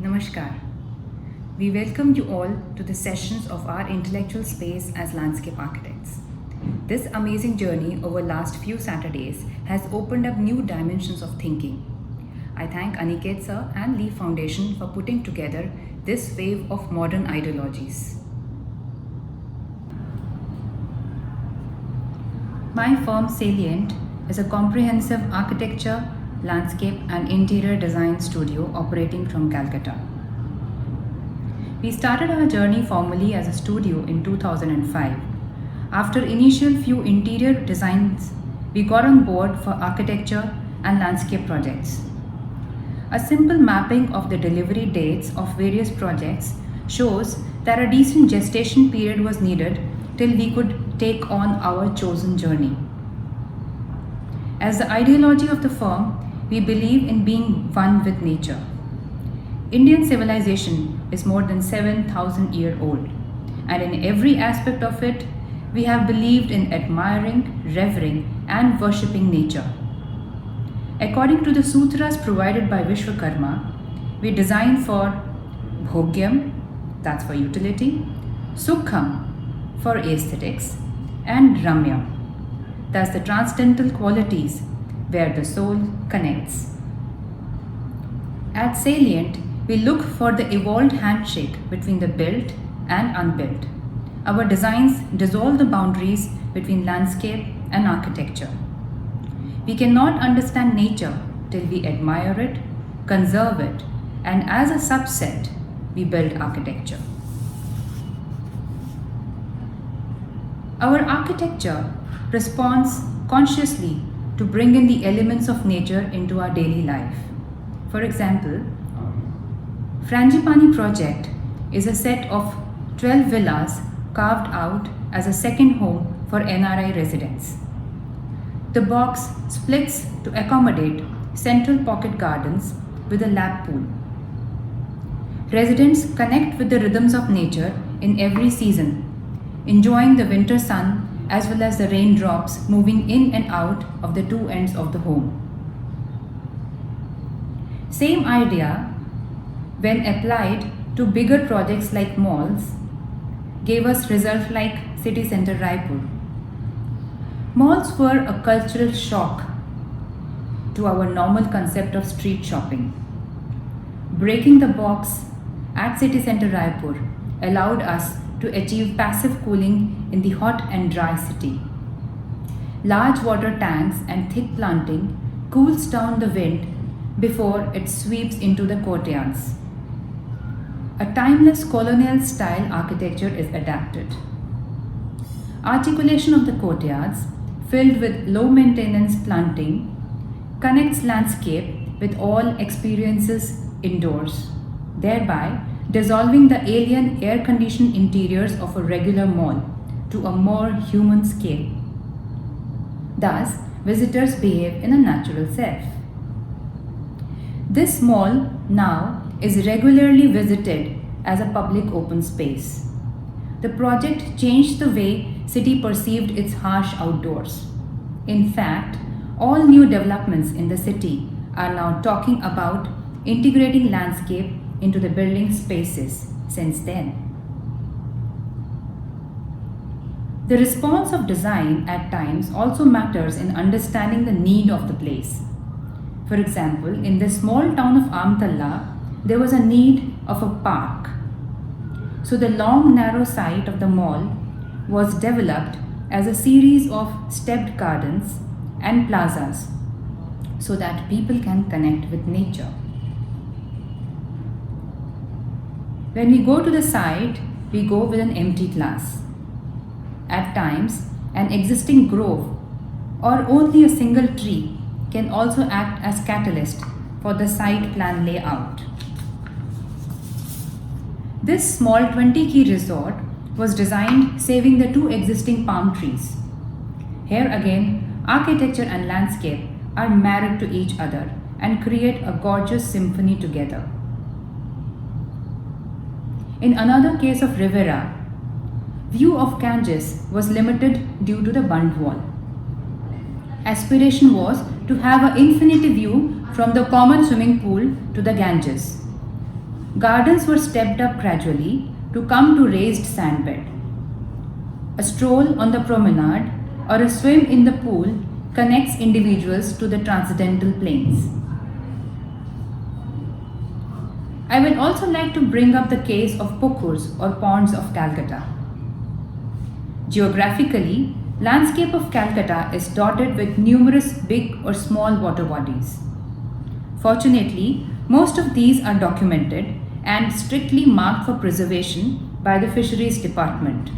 Namaskar. We welcome you all to the sessions of our intellectual space as landscape architects. This amazing journey over last few Saturdays has opened up new dimensions of thinking. I thank Aniket sir and Lee Foundation for putting together this wave of modern ideologies. My firm Salient is a comprehensive architecture, landscape and interior design studio operating from Calcutta. We started our journey formally as a studio in 2005. After initial few interior designs, we got on board for architecture and landscape projects. A simple mapping of the delivery dates of various projects shows that a decent gestation period was needed till we could take on our chosen journey. As the ideology of the firm, we believe in being one with nature. Indian civilization is more than 7,000 years old, and in every aspect of it, we have believed in admiring, revering, and worshipping nature. According to the sutras provided by Vishwakarma, we design for Bhogyam, that's for utility, Sukham, for aesthetics, and Ramya, that's the transcendental qualities where the soul connects. At Salient, we look for the evolved handshake between the built and unbuilt. Our designs dissolve the boundaries between landscape and architecture. We cannot understand nature till we admire it, conserve it, and as a subset, we build architecture. Our architecture responds consciously to bring in the elements of nature into our daily life. For example, Frangipani project is a set of 12 villas carved out as a second home for NRI residents. The box splits to accommodate central pocket gardens with a lap pool. Residents connect with the rhythms of nature in every season, enjoying the winter sun as well as the raindrops moving in and out of the two ends of the home. Same idea, when applied to bigger projects like malls, gave us results like City Center Raipur. Malls were a cultural shock to our normal concept of street shopping. Breaking the box at City Center Raipur allowed us to achieve passive cooling in the hot and dry city. Large water tanks and thick planting cools down the wind before it sweeps into the courtyards. A timeless colonial style architecture is adapted. Articulation of the courtyards, filled with low maintenance planting, connects landscape with all experiences indoors, thereby dissolving the alien air-conditioned interiors of a regular mall to a more human scale. Thus, visitors behave in a natural self. This mall now is regularly visited as a public open space. The project changed the way city perceived its harsh outdoors. In fact, all new developments in the city are now talking about integrating landscape into the building spaces since then. The response of design at times also matters in understanding the need of the place. For example, in the small town of Amtalla, there was a need of a park. So the long narrow site of the mall was developed as a series of stepped gardens and plazas so that people can connect with nature. When we go to the site, we go with an empty glass. At times, an existing grove or only a single tree can also act as catalyst for the site plan layout. This small 20-key resort was designed saving the two existing palm trees. Here again, architecture and landscape are married to each other and create a gorgeous symphony together. In another case of Rivera, view of Ganges was limited due to the bund wall. Aspiration was to have an infinity view from the common swimming pool to the Ganges. Gardens were stepped up gradually to come to raised sandbed. A stroll on the promenade or a swim in the pool connects individuals to the transcendental planes. I would also like to bring up the case of pukurs or ponds of Calcutta. Geographically, landscape of Calcutta is dotted with numerous big or small water bodies. Fortunately, most of these are documented and strictly marked for preservation by the Fisheries Department.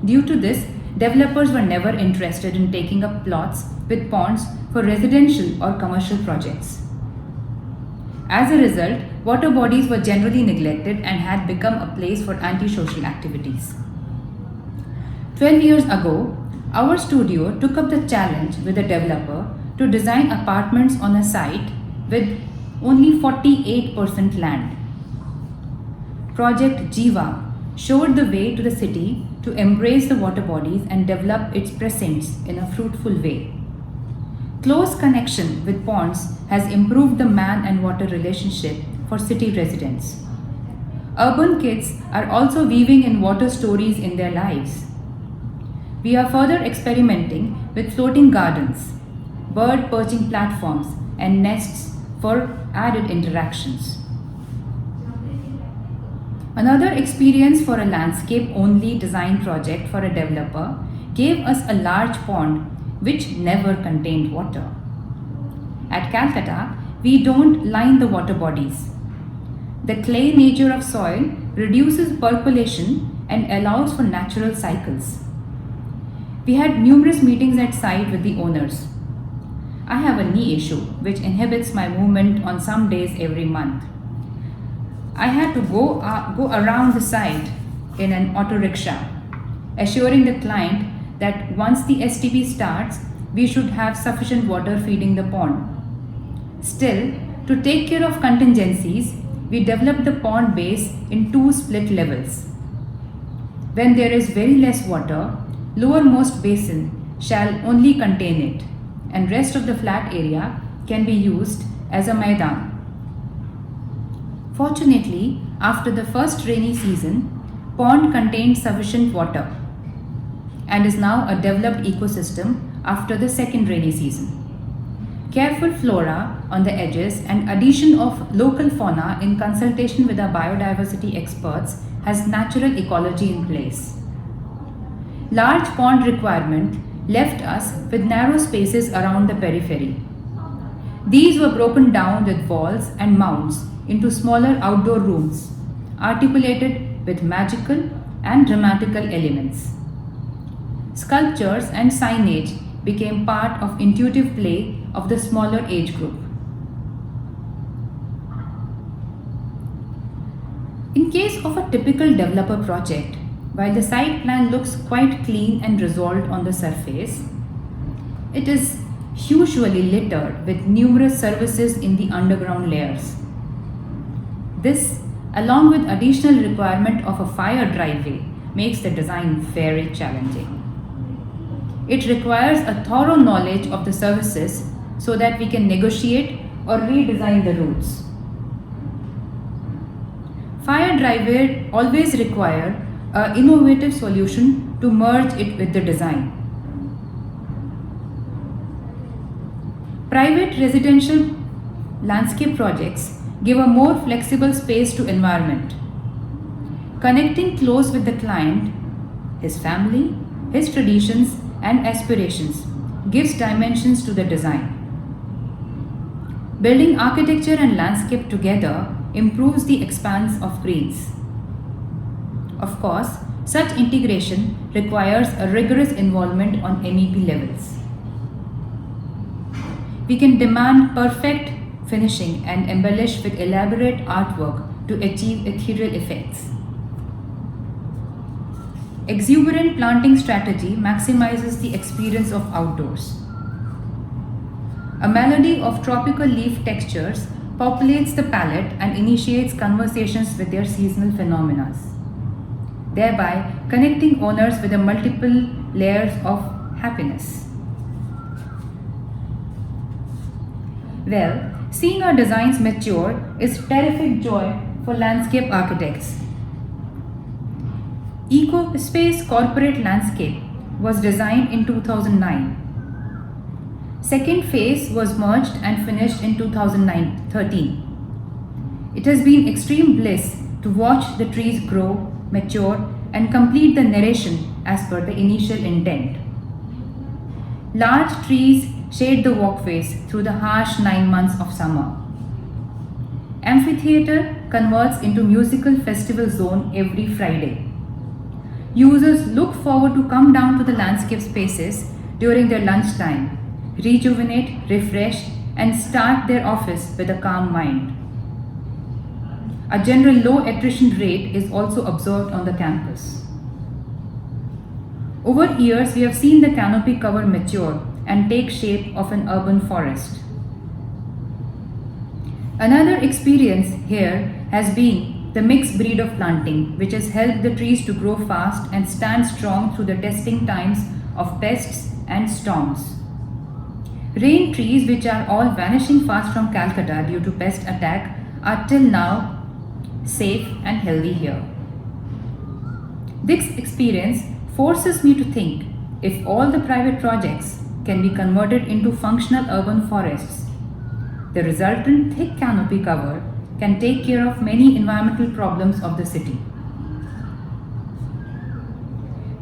Due to this, developers were never interested in taking up plots with ponds for residential or commercial projects. As a result, water bodies were generally neglected and had become a place for antisocial activities. 12 years ago, our studio took up the challenge with a developer to design apartments on a site with only 48% land. Project Jiva showed the way to the city to embrace the water bodies and develop its presence in a fruitful way. Close connection with ponds has improved the man and water relationship for city residents. Urban kids are also weaving in water stories in their lives. We are further experimenting with floating gardens, bird perching platforms, and nests for added interactions. Another experience for a landscape-only design project for a developer gave us a large pond which never contained water. At Calcutta, we don't line the water bodies. The clay nature of soil reduces percolation and allows for natural cycles. We had numerous meetings at site with the owners. I have a knee issue which inhibits my movement on some days every month. I had to go around the site in an auto rickshaw, assuring the client that once the STP starts, we should have sufficient water feeding the pond. Still, to take care of contingencies, we developed the pond base in 2 split levels. When there is very less water, lowermost basin shall only contain it, and rest of the flat area can be used as a maidan. Fortunately, after the first rainy season, pond contained sufficient water and is now a developed ecosystem after the second rainy season. Careful flora on the edges and addition of local fauna in consultation with our biodiversity experts has natural ecology in place. Large pond requirement left us with narrow spaces around the periphery. These were broken down with walls and mounds into smaller outdoor rooms, articulated with magical and dramatical elements. Sculptures and signage became part of intuitive play of the smaller age group. In case of a typical developer project, while the site plan looks quite clean and resolved on the surface, it is usually littered with numerous services in the underground layers. This, along with additional requirement of a fire driveway, makes the design very challenging. It requires a thorough knowledge of the services so that we can negotiate or redesign the routes. Fire driveway always require an innovative solution to merge it with the design. Private residential landscape projects give a more flexible space to environment. Connecting close with the client, his family, his traditions and aspirations gives dimensions to the design. Building architecture and landscape together improves the expanse of greens. Of course, such integration requires a rigorous involvement on MEP levels. We can demand perfect finishing and embellish with elaborate artwork to achieve ethereal effects. Exuberant planting strategy maximizes the experience of outdoors. A melody of tropical leaf textures populates the palette and initiates conversations with their seasonal phenomena, thereby connecting owners with the multiple layers of happiness. Well, seeing our designs mature is terrific joy for landscape architects. EcoSpace Corporate Landscape was designed in 2009. Second phase was merged and finished in 2013. It has been extreme bliss to watch the trees grow, mature, and complete the narration as per the initial intent. Large trees shade the walkways through the harsh 9 months of summer. Amphitheatre converts into musical festival zone every Friday. Users look forward to come down to the landscape spaces during their lunchtime, rejuvenate, refresh, and start their office with a calm mind. A general low attrition rate is also observed on the campus. Over years, we have seen the canopy cover mature and take shape of an urban forest. Another experience here has been the mixed breed of planting, which has helped the trees to grow fast and stand strong through the testing times of pests and storms. Rain trees, which are all vanishing fast from Calcutta due to pest attack, are till now safe and healthy here. This experience forces me to think, if all the private projects can be converted into functional urban forests, the resultant thick canopy cover can take care of many environmental problems of the city.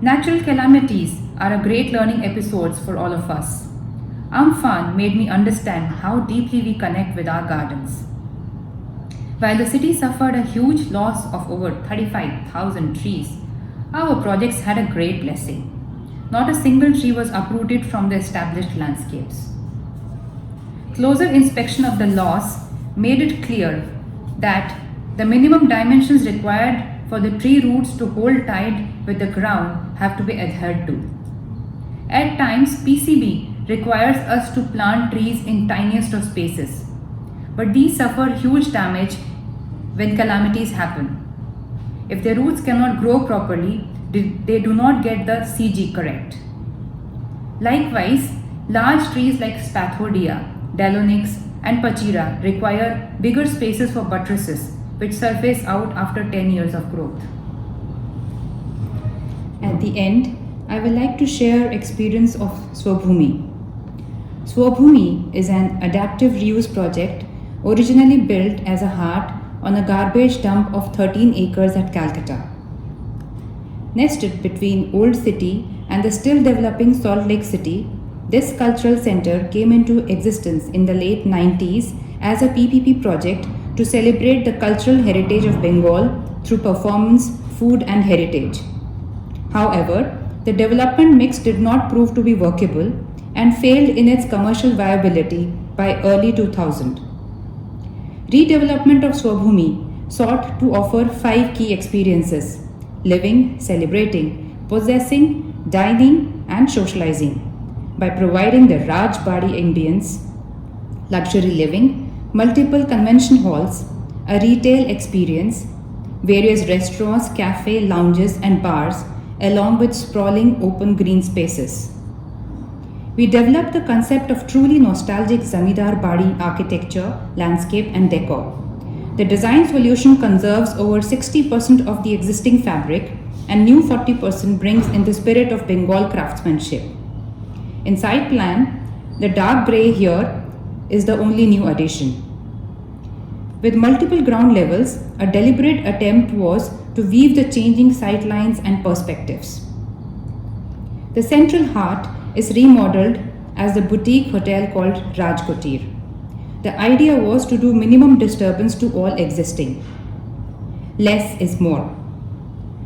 Natural calamities are a great learning episodes for all of us. Amphan made me understand how deeply we connect with our gardens. While the city suffered a huge loss of over 35,000 trees, our projects had a great blessing. Not a single tree was uprooted from the established landscapes. Closer inspection of the loss made it clear that the minimum dimensions required for the tree roots to hold tight with the ground have to be adhered to. At times, PCB requires us to plant trees in tiniest of spaces, but these suffer huge damage when calamities happen. If their roots cannot grow properly, they do not get the CG correct. Likewise, large trees like Spathodia, Dallonyx, and Pachira require bigger spaces for buttresses, which surface out after 10 years of growth. At the end, I would like to share experience of Swabhumi. Swabhumi is an adaptive reuse project originally built as a hut on a garbage dump of 13 acres at Calcutta. Nested between Old City and the still developing Salt Lake City, this cultural center came into existence in the late 90s as a PPP project to celebrate the cultural heritage of Bengal through performance, food, and heritage. However, the development mix did not prove to be workable and failed in its commercial viability by early 2000. Redevelopment of Swabhumi sought to offer 5 key experiences: living, celebrating, possessing, dining, and socializing by providing the Raj Badi ambience, luxury living, multiple convention halls, a retail experience, various restaurants, cafes, lounges, and bars, along with sprawling open green spaces. We developed the concept of truly nostalgic Zamindar Badi architecture, landscape, and decor. The design solution conserves over 60% of the existing fabric, and new 40% brings in the spirit of Bengal craftsmanship. In site plan, the dark grey here is the only new addition. With multiple ground levels, a deliberate attempt was to weave the changing sight lines and perspectives. The central heart is remodeled as the boutique hotel called Rajkotir. The idea was to do minimum disturbance to all existing. Less is more.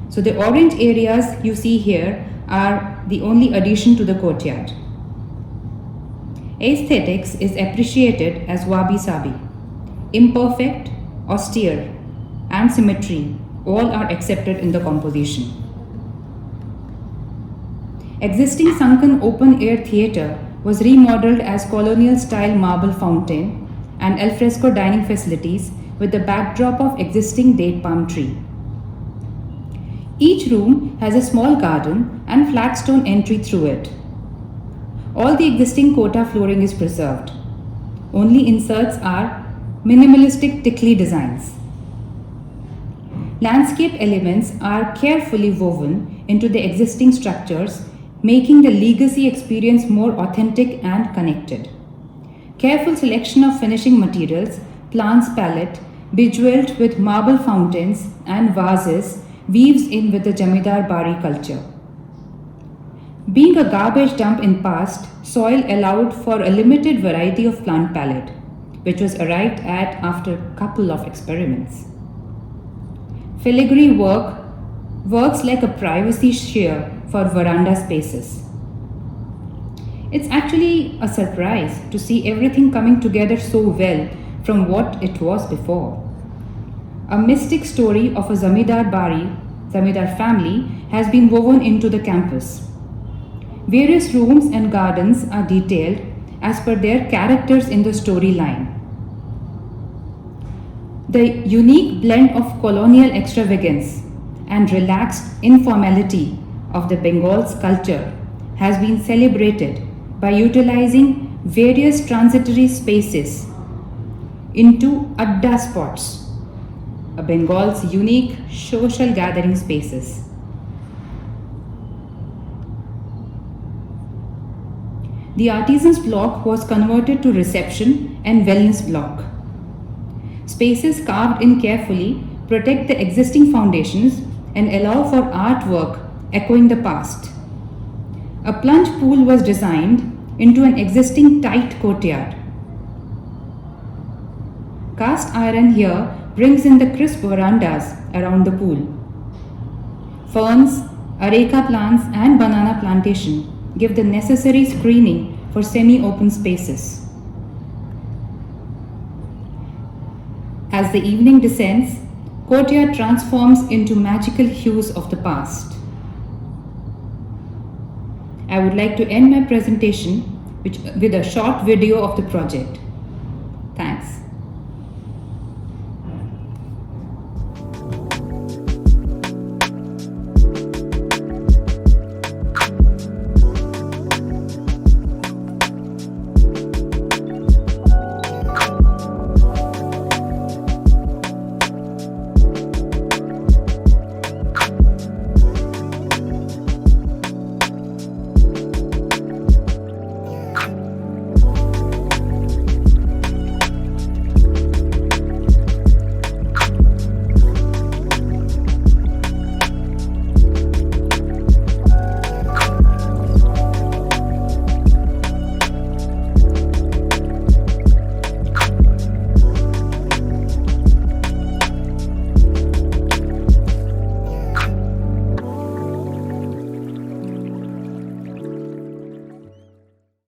So the orange areas you see here are the only addition to the courtyard. Aesthetics is appreciated as wabi-sabi. Imperfect, austere, and symmetry all are accepted in the composition. Existing sunken open-air theatre was remodeled as colonial-style marble fountain and alfresco dining facilities with the backdrop of existing date palm tree. Each room has a small garden and flat stone entry through it. All the existing kota flooring is preserved. Only inserts are minimalistic Tikli designs. Landscape elements are carefully woven into the existing structures, making the legacy experience more authentic and connected. Careful selection of finishing materials, plants palette, bejeweled with marble fountains and vases, weaves in with the Jamidar Bari culture. Being a garbage dump in past, soil allowed for a limited variety of plant palette, which was arrived at after a couple of experiments. Filigree works like a privacy shear for veranda spaces. It's actually a surprise to see everything coming together so well from what it was before. A mystic story of a Zamidar family has been woven into the campus. Various rooms and gardens are detailed as per their characters in the storyline. The unique blend of colonial extravagance and relaxed informality of the Bengal's culture has been celebrated by utilizing various transitory spaces into adda spots, Bengal's unique social gathering spaces. The artisans' block was converted to reception and wellness block. Spaces carved in carefully protect the existing foundations and allow for artwork echoing the past. A plunge pool was designed into an existing tight courtyard. Cast iron here brings in the crisp verandas around the pool. Ferns, areca plants and banana plantation give the necessary screening for semi-open spaces. As the evening descends, courtyard transforms into magical hues of the past. I would like to end my presentation with a short video of the project. Thanks.